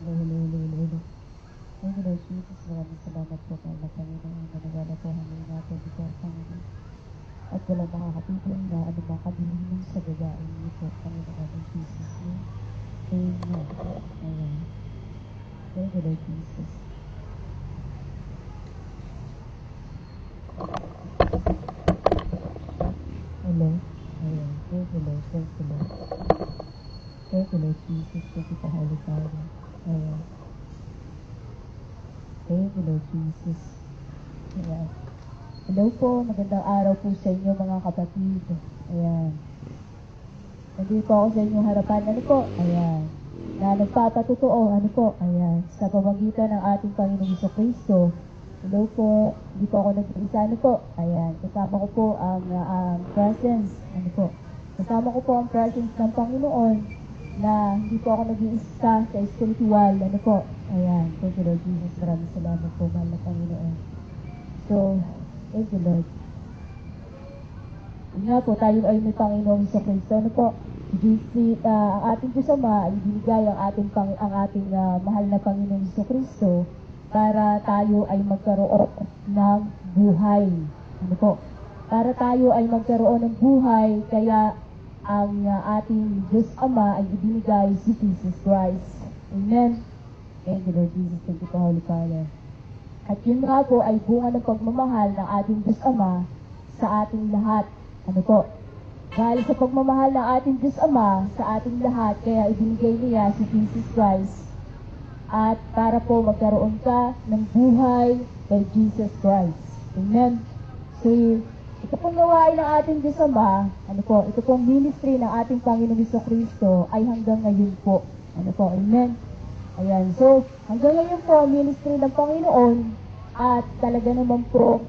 Lulu. Thank you, Lord Jesus. Maraming salamat po, Mahal na Panginoon. Maniwala po kami natin dito, Panginoon. At walang makakatipon na anumang kadiliman sa gawain niyo po, Panginoon ng Jesus name. Amen. Amen. Thank you, Lord Jesus. Hello. Ayan. Thank you, Lord. Thank you, Lord. Thank you, Lord Jesus. Thank you, Holy Father. Ayan. Thank you, Lord Jesus. Ayan. Hello po. Magandang araw po sa inyo, mga kapatid. Ayan. Nandito po ako sa inyong harapan. Ano po? Ayan. Na nagpapatotoo. Ano po? Ayan. Sa pamagitan ng ating Panginoong Jesucristo. Hello po. Hindi po ako nag-isa. Ano po? Ayan. Kasama ko po ang presence. Ano po? Kasama ko po ang presence ng Panginoon na hindi po ako nag-iisa sa spiritual. Ano po? Ayan. Thank you, Lord Jesus. Maraming salamat po, mahal na Panginoon. So, thank you, Lord. Yun nga po, tayo ay may Panginoong Jesucristo. Ano po? Ang ating Diyos Ama ay binigay ang ating mahal na Panginoong Jesucristo para tayo ay magkaroon ng buhay. Ano po? Para tayo ay magkaroon ng buhay, kaya ang ating Diyos Ama ay ibinigay si Jesus Christ. Amen. Thank you, Lord Jesus. Thank you, Holy Father. At yun nga po ay bunga ng pagmamahal ng ating Diyos Ama sa ating lahat. Ano po? Dahil sa pagmamahal ng ating Diyos Ama sa ating lahat, kaya ibinigay niya si Jesus Christ. At para po magkaroon ka ng buhay kay Jesus Christ. Amen. So, ito pong gawain ng ating Diyos Ama, ano po, ito pong ministry ng ating Panginoong Jesucristo ay hanggang ngayon po. Ano po, amen. Ayan, so, hanggang ngayon po ang ministry ng Panginoon at talaga naman po,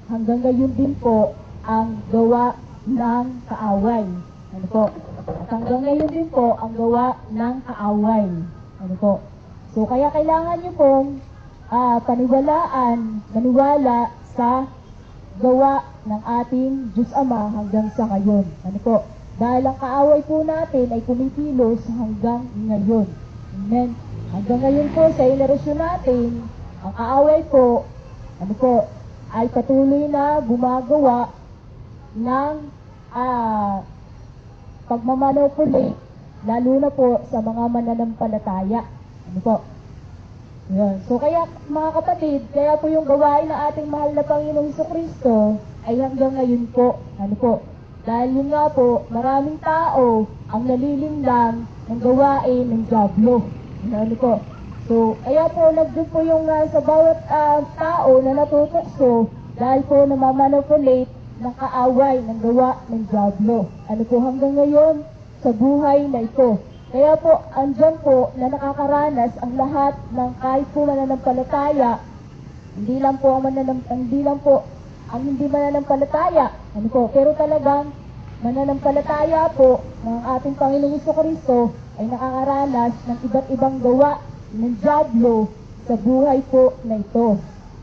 hanggang ngayon din po ang gawa ng kaaway. Ano po? At hanggang ngayon din po ang gawa ng kaaway. Ano po? So, kaya kailangan nyo pong maniwala sa gawa ng ating Diyos Ama hanggang sa ngayon. Ano po? Dahil ang kaaway po natin ay kumikilos hanggang ngayon. Amen. Hanggang ngayon po sa henerasyon natin, ang kaaway po, ano po, ay patuloy na gumagawa ng pagmamanipulate, lalo na po sa mga mananampalataya. Ano po? Yan. So kaya mga kapatid, kaya po yung gawain ng ating mahal na Panginoong Jesucristo ay hanggang ngayon po. Ano po? Dahil yun nga po, maraming tao ang nalilinlang ng gawain ng diablo. Ano po? So kaya po nagdun po yung sa bawat tao na natutokso dahil po namamanipulate ng kaaway ng gawa ng diablo. Ano po hanggang ngayon sa buhay na ito. Kaya po, andyan po na nakakaranas ang lahat ng kahit po mananampalataya, hindi lang po ang hindi mananampalataya, ano po, pero talagang mananampalataya po ng ating Panginoong Jesucristo ay nakakaranas ng iba't ibang gawa ng diablo sa buhay po na ito.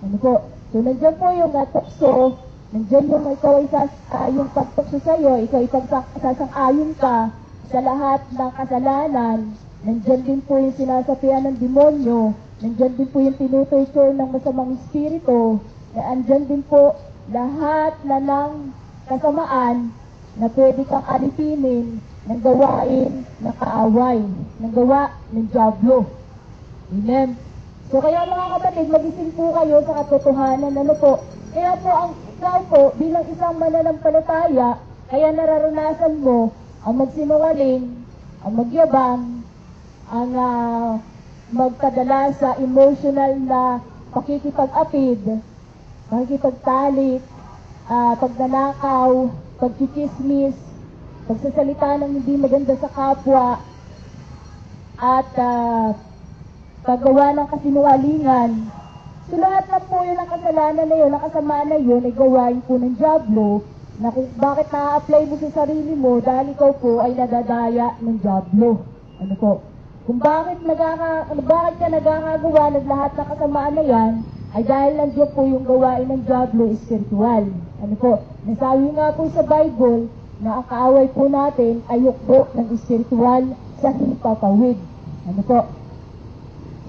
Ano po? So, nandyan po yung tukso, nandyan yung ikaw ay yung pagtukso sa iyo, ikaw ay sasang-ayon ka sa lahat ng kasalanan. Nandyan din po yung sinasapian ng demonyo, nandyan din po yung tinutorture ng masamang espiritu, na andyan din po lahat na ng kasamaan na pwede kang alipinin ng gawain ng kaaway, ng gawa ng diablo. Amen. So kaya mga kapatid, magising po kayo sa katotohanan. Ano po? Kaya po ang ikaw po bilang isang mananampalataya, kaya nararanasan mo ang magsinungaling, ang magyabang, ang magpadala sa emotional na pakikipag-apid, pakikipagtalit, pagnanakaw, pagchichismis, pagsasalita ng hindi maganda sa kapwa, at paggawa ng kasinungalingan. So lahat na po yun ang kasalanan na yun, ang kasamaan na yun, ay gawain po ng diablo, na kung bakit na-apply mo sa sarili mo dahil ikaw po ay nadadaya ng diablo. Ano po? Kung bakit ka nagkakagawa ng lahat ng kasamaan na yan, ay dahil nandiyan po yung gawain ng diablo spiritual. Ano po? Nasabi nga po sa Bible na ang kaaway po natin ay yukbo ng spiritual sa hipapawid. Ano po?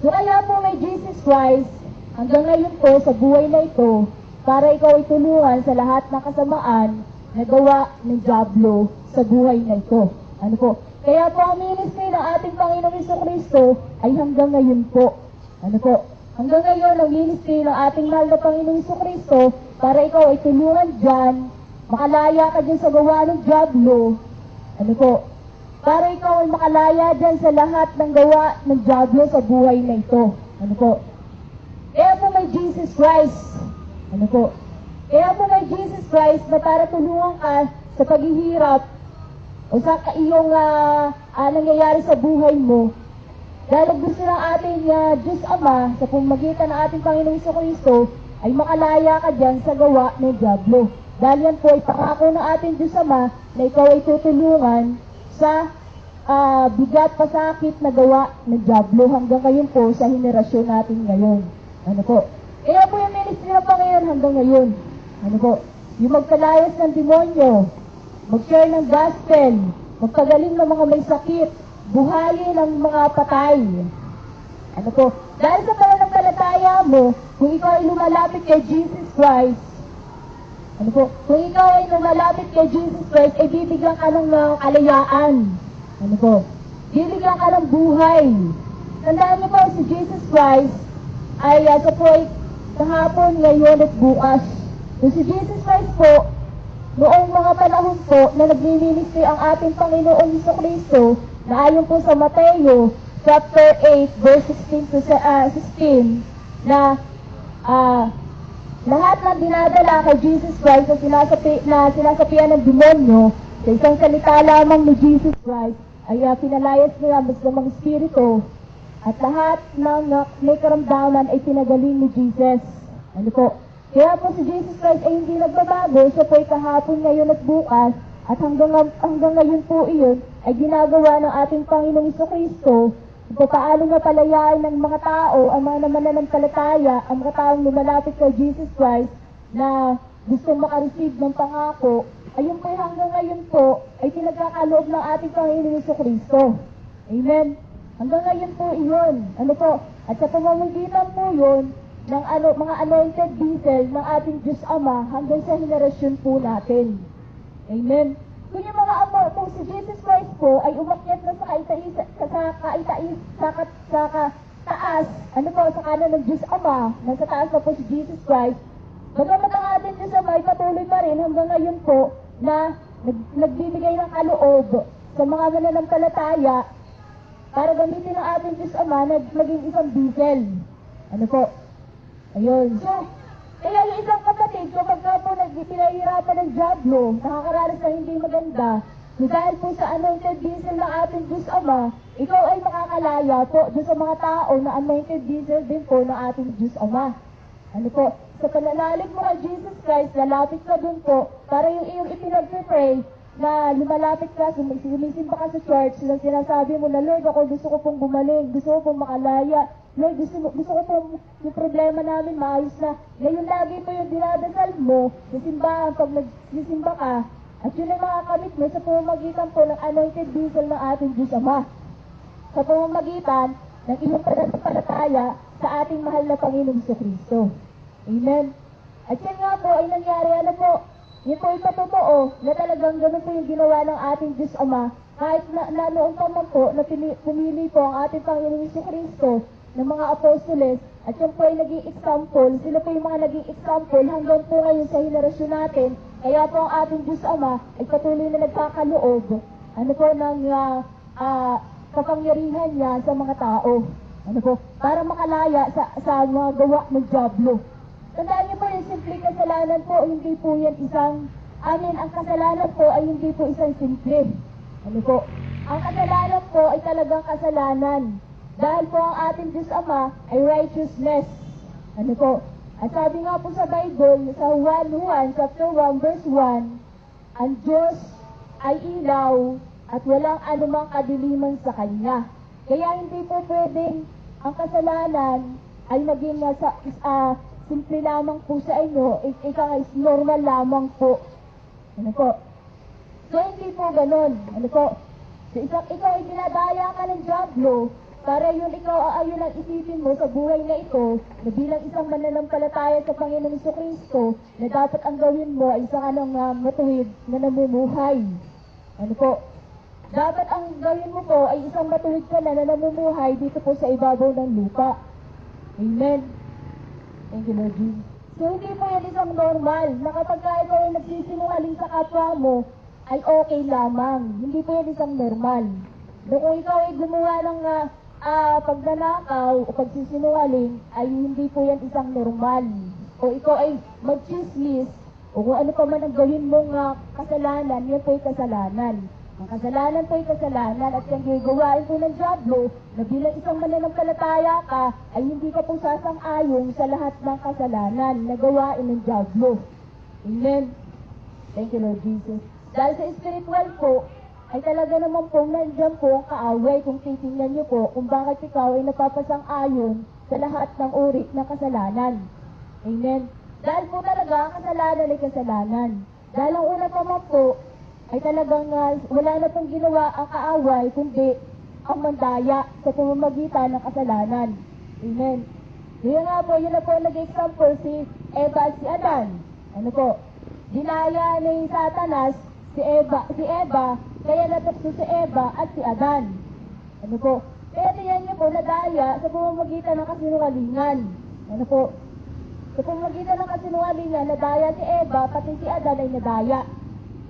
So So kaya po may Jesus Christ, hanggang ngayon po sa buhay na ito, para ikaw ay tulungan sa lahat ng kasamaan na gawa ng dyablo sa buhay na ito. Ano po? Kaya po ang ministry ng ating Panginoong Jesucristo ay hanggang ngayon po. Ano po? Hanggang ngayon ang ministry ng ating mahal na Panginoong Jesucristo para ikaw ay tulungan dyan, makalaya ka dyan sa gawa ng dyablo. Ano po? Para ikaw ay makalaya dyan sa lahat ng gawa ng dyablo sa buhay na ito. Ano po? Kaya po may Jesus Christ. Ano po? Kaya po may Jesus Christ na para tulungan ka sa paghihirap o sa iyong nangyayari sa buhay mo. Dahil gusto ng ating Diyos Ama sa pamamagitan ng ating Panginoong Jesucristo ay makalaya ka dyan sa gawa ng dyablo. Dahil yan po ay pangako ng ating Diyos Ama na ikaw ay tutulungan sa bigat pasakit na gawa ng dyablo hanggang ngayon po sa henerasyon natin ngayon. Ano po? Kaya po yung ministry ng Panginoon hanggang ngayon. Ano po? Yung magpalayas ng demonyo, mag-share ng gospel, magpagaling ng mga may sakit, buhayin ng mga patay. Ano po? Dahil sa pananampalataya mo, kung ikaw ay lumalapit kay Jesus Christ, ano po? Kung ikaw ay lumalapit kay Jesus Christ, ay bibigyan ka ng kalayaan. Ano po? Bibigyan ka ng buhay. Tandaan niyo po, si Jesus Christ ay sa po ay kahapon, ngayon at bukas. So, si Jesus Christ po, noong mga panahon po na nagmi-ministry ang ating Panginoong Jesucristo, na ayon po sa Mateo chapter 8 verse 16 to 16 na lahat ng dinadala kay Jesus Christ na sinasapian ng demonyo sa isang salita lamang ni Jesus Christ ay pinalayas nila ng espiritu at lahat ng may karamdaman ay pinagaling ni Jesus. Ano po? Kaya po si Jesus Christ ay hindi nagbabago, siya po ay kahapon, ngayon at bukas, at hanggang ngayon po iyon ay ginagawa ng ating Panginoong Jesucristo kung paano mapalayain ng mga tao, ang mga mananampalataya, ang mga taong lumalapit kay Jesus Christ na gustong makareceive ng pangako, ayun po hanggang ngayon po ay pinagkakaloob ng ating Panginoong Jesucristo. Amen? Hanggang ngayon po iyon. Ano po? At sa pamamagitan po yun, ng mga anointed vessel ng ating Diyos Ama hanggang sa henerasyon po natin. Amen. Kung yung mga kung si Jesus Christ po ay umakyat na sa taas, ano po, sa kanan ng Diyos Ama, nasa taas na po si Jesus Christ, bagamat ang ating Diyos Ama ay patuloy pa rin hanggang ngayon po na nagbibigay ng kaloob sa mga mananampalataya para gamitin ang ating Diyos Ama na maging isang vessel. Ano po? Ayun. So, kaya yung isang kapatid, kapag po pinahihirapan ng dyablo, nakakaranas na hindi maganda, dahil po sa anointed vessel ng ating Diyos Ama, ikaw ay makakalaya po doon sa mga tao na anointed vessel din po ng ating Diyos Ama. Ano po? Sa pananalig mo kay Jesus Christ, lalapit ka dun po, para yung iyong ipinag-pray, na lumalapit ka, sumisimba ka sa church, na sinasabi mo na, Lord, ako gusto ko pong gumaling, gusto ko pong makalaya, Lord, gusto ko pong yung problema namin maayos na. Ngayon lagi po yung dinadasal mo, sa simbahan, pag nagsisimba ka, at yun ang makakamit mo sa pamamagitan po ng anointed vessel ng ating Diyos Ama. Sa pamamagitan ng iyong pananampalataya sa ating mahal na Panginoong Jesucristo. Amen. At yan nga po ay nangyari, ano po, yun po ay patotoo na talagang ganun po yung ginawa ng ating Diyos Ama kahit na noong paman po na pumili po ang ating Panginoong Jesucristo ng mga apostoles at yun po ay naging example, sila po yung mga naging example hanggang po ngayon sa henerasyon natin. Kaya po ang ating Diyos Ama ay patuloy na nagkakaloob ano po ng kapangyarihan niya sa mga tao. Ano po? Para makalaya sa mga gawa ng dyablo. Tandaan niyo po yung simple kasalanan po, hindi po yan ang kasalanan po ay hindi po isang simple. Ano po? Ang kasalanan po ay talagang kasalanan. Dahil po ang ating Diyos Ama ay righteousness. Ano po? At sabi nga po sa Bible, sa Juan chapter 1 verse 1, ang Diyos ay ilaw at walang anumang kadiliman sa Kanya. Kaya hindi po pwedeng ang kasalanan ay naging simple lamang po sa inyo, is normal lamang po. Ano po? So, hindi po ganun. Ano po? So, ikaw ay dinadaya ka ng dyablo, para yun ikaw aayon ang isipin mo sa buhay na ito, na bilang isang mananampalataya sa Panginoong Kristo, na dapat ang gawin mo ay isang matuwid na namumuhay. Ano po? Dapat ang gawin mo po ay isang matuwid ka na namumuhay dito po sa ibabaw ng lupa. Amen. Thank you, Lord Jesus. So, hindi po yan isang normal na kapag ikaw ay nagsisinungaling sa kapwa mo, ay okay lamang. Hindi po yan isang normal. No, kung ikaw ay gumawa ng pagnanakaw o pagsisinungaling, ay hindi po yan isang normal. O ikaw ay mag-chismis, o kung ano pa man ang gawin mong kasalanan, yan po ay kasalanan. Ang kasalanan po ay kasalanan at yung gagawain po ng diablo na bilang isang mananampalataya ka ay hindi ka po sasang-ayon sa lahat ng kasalanan na gawain ng diablo. Amen. Thank you, Lord Jesus. Dahil sa spiritual po, ay talaga naman po nandiyan po ang kaaway kung titingnan niyo po kung bakit ikaw ay napapasang-ayon sa lahat ng uri ng kasalanan. Amen. Dahil po talaga ang kasalanan ay kasalanan. Dahil ang una pa man po, ay talagang wala na pong ginawa ang kaaway, kundi ang mandaya sa pamamagitan ng kasalanan. Amen. Yun nga po, yun na po nag-example si Eva at si Adan. Ano po? Dinaya ni Satanas si Eva, kaya natapos si Eva at si Adan. Ano po? Kaya tiyan niyo po, nadaya sa pamamagitan ng kasinungalingan. Ano po? Sa pamamagitan ng kasinungalingan, nadaya si Eva, pati si Adan ay nadaya.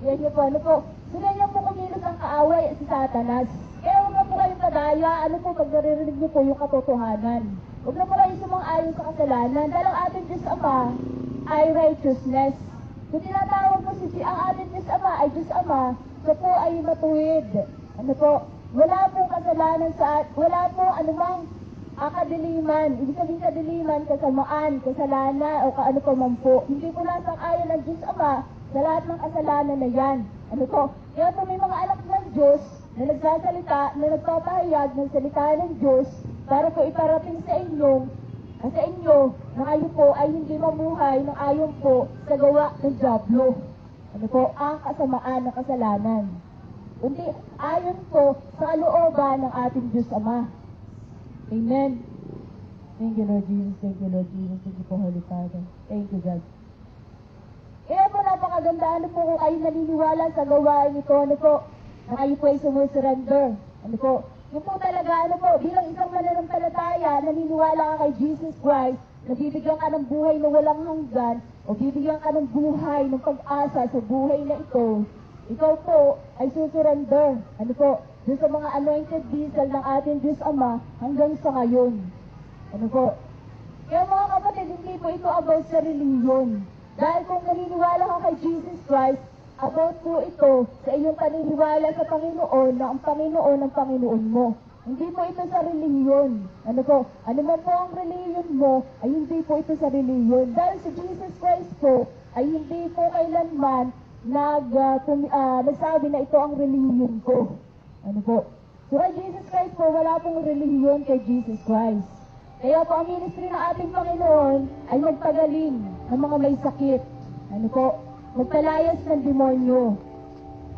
Yan niyo po, ano po, sila niyo po kumilos ang kaaway at si Satanas. Kaya huwag na po kayong kadaya, ano po, pag naririnig niyo po yung katotohanan. Huwag na po kayo sumang-ayon sa kasalanan, dahil ang ating Diyos Ama ay righteousness. Kung tinatawag po ang ating Diyos Ama ay Diyos Ama, siya po ay matuwid. Ano po, wala pong kasalanan wala pong anumang kadiliman. Ibig sabihin kadiliman, kasamaan, kasalanan, o kaano pa man po. Hindi po nasang-ayon ng Diyos Ama sa lahat ng kasalanan na yan. Ano po? Kaya po may mga anak ng Diyos na nagsasalita, na nagpapahayag ng salita ng Diyos para po iparating sa inyo na kayo po ay hindi mamuhay ng ayon po sa gawa ng diablo. Ano po? Ang kasamaan ng kasalanan. Kundi ayon po sa kalooban ng ating Diyos Ama. Amen. Thank you, Lord Jesus. Thank you, Lord Jesus. Thank you po, Holy Father. Thank you, God. Kaya po napakaganda, ano po kung kayo naniniwala sa gawain ito, ano po, na kayo po ay sumusurrender. Ano po, yun po talaga, ano po, bilang isang mananampalataya, naniniwala ka kay Jesus Christ, na bibigyan ka ng buhay na walang hanggan, o bibigyan ka ng buhay, ng pag-asa sa buhay na ito, ikaw po ay susurrender. Ano po, dun sa mga anointed vessel ng ating Diyos Ama hanggang sa ngayon. Ano po, kaya mga kapatid, hindi po ito about sa reliyon. Dahil kung naniniwala ka kay Jesus Christ, about po ito sa iyong paniniwala sa Panginoon na ang Panginoon ang Panginoon mo. Hindi po ito sa reliyon. Ano po? Ano man po ang reliyon mo, ay hindi po ito sa reliyon. Dahil si Jesus Christ po, ay hindi po kailanman nagsabi na ito ang reliyon ko. Ano po? So kay Jesus Christ po, wala pong reliyon kay Jesus Christ. Kaya po ang ministry ng ating Panginoon ay magpagaling ng mga may sakit. Ano po? Magpalayas ng demonyo.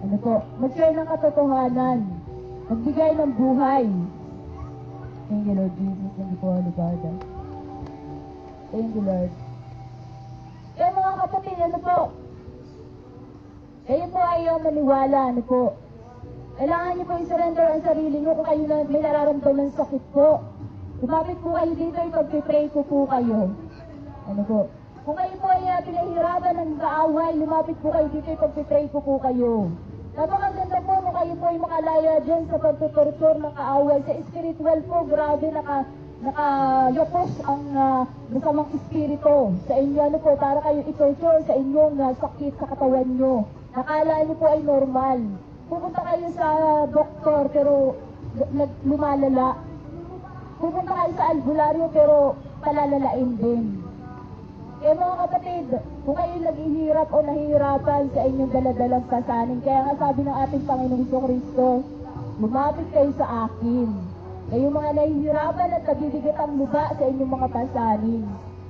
Ano po? Mag-share ng katotohanan. Magbigay ng buhay. Thank you, Lord Jesus. Thank you po, Holy Father. Thank you, Lord. Kaya mga kapatid, ano po? Kayo po ayaw maniwala. Ano po? Kailangan niyo po i-surrender ang sarili niyo kung kayo na may nararamdaman ng sakit po. Lumapit po kayo dito, ipag-pray ko po kayo. Ano po? Kung kayo po ay pinahirapan ng kaaway, lumapit po kayo dito, ipag-pray ko po kayo. Napakaganda po kung kayo po ay makalaya dyan sa pagtutorture ng kaaway. Sa spiritual po, grabe nakayopos ang masamang espiritu sa inyo. Ano po, para kayo i-torture sa inyong sakit sa katawan nyo. Nakala nyo po ay normal. Pupunta kayo sa doktor pero lumalala. Pupunta kayo sa albularyo pero palalalain din. Kaya mga kapatid, kung kayo naghihirap o nahihirapan sa inyong daladalang pasanin, kaya nga sabi ng ating Panginoong Kristo, lumapit kayo sa akin. Kayong mga nahihirapan at nabibigat ang lupa sa inyong mga pasanin.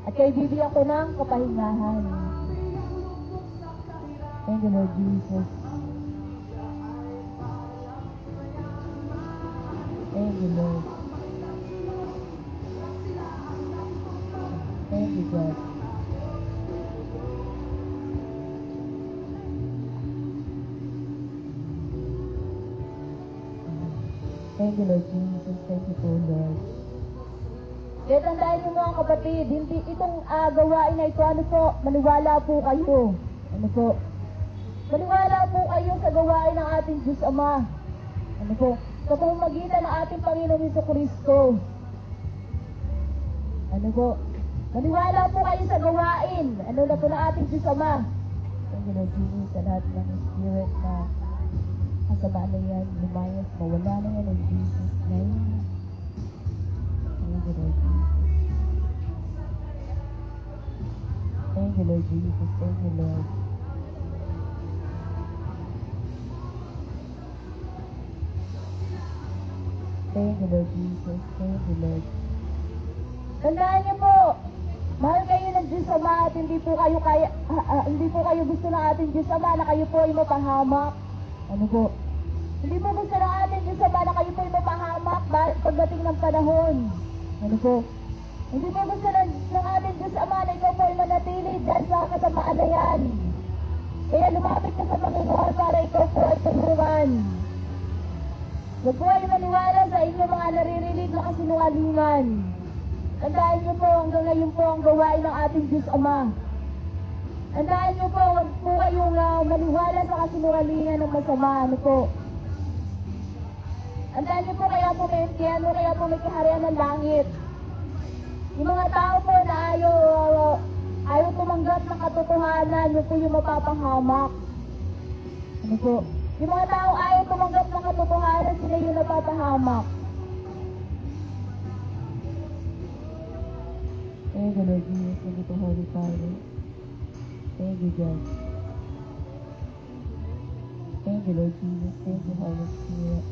At kayo bibigyan ko ng kapahingahan. Thank you, Lord Jesus. Thank you, Lord. you, God. Thank you, Lord Jesus. Thank you po, Lord. Kaya tandaan niyo mga kapatid, hindi itong gawain na ito, ano po, maniwala po kayo. Ano po? Maniwala po kayo sa gawain ng ating Diyos Ama. Ano po? Sa pamamagitan ng ating Panginoong Jesucristo. Ano po? Maniwala po kayo sa gawain. Ano na po ng ating Diyos Ama. Thank you, Lord Jesus, sa lahat ng spirit na kasama na yan, lumayas, mawala na yan in Jesus' name. Thank you, Lord Jesus. Thank you, Lord Jesus. Thank you, Lord. Thank you, Lord Jesus. Thank you, Lord. Tandaan niyo po, mahal kayo ng Diyos Ama at hindi po kayo gusto ng ating Diyos Ama na kayo po ay mapahamak. Ano po? Hindi po gusto ng ating Diyos Ama na kayo po ay mapahamak pagdating ng panahon. Ano po? Hindi po gusto ng ating Diyos Ama na ikaw po ay manatili dahil sa kasamaan na yan. Kaya lumapit ka sa Panginoon para ikaw po ay tulungan. Huwag po ay maniwala sa inyo mga naririnig na kasinungalingan. Tandaan niyo po hanggang ngayon po ang gawain ng ating Diyos Ama. Tandaan niyo po, huwag po kayong maniwala sa kasinungalingan ng masama. Ano po? Tandaan niyo po kaya po may kaharian ng langit. Yung mga tao po na ayaw tumanggap ng katotohanan, yun po yung mapapahamak. Ano po? Yung mga tao ayaw tumanggap ng katotohanan, sila yung napapahamak. Thank you, Lord Jesus. Thank you, Holy Father. Thank you, God. Thank you, Lord Jesus. Thank you, Holy Spirit.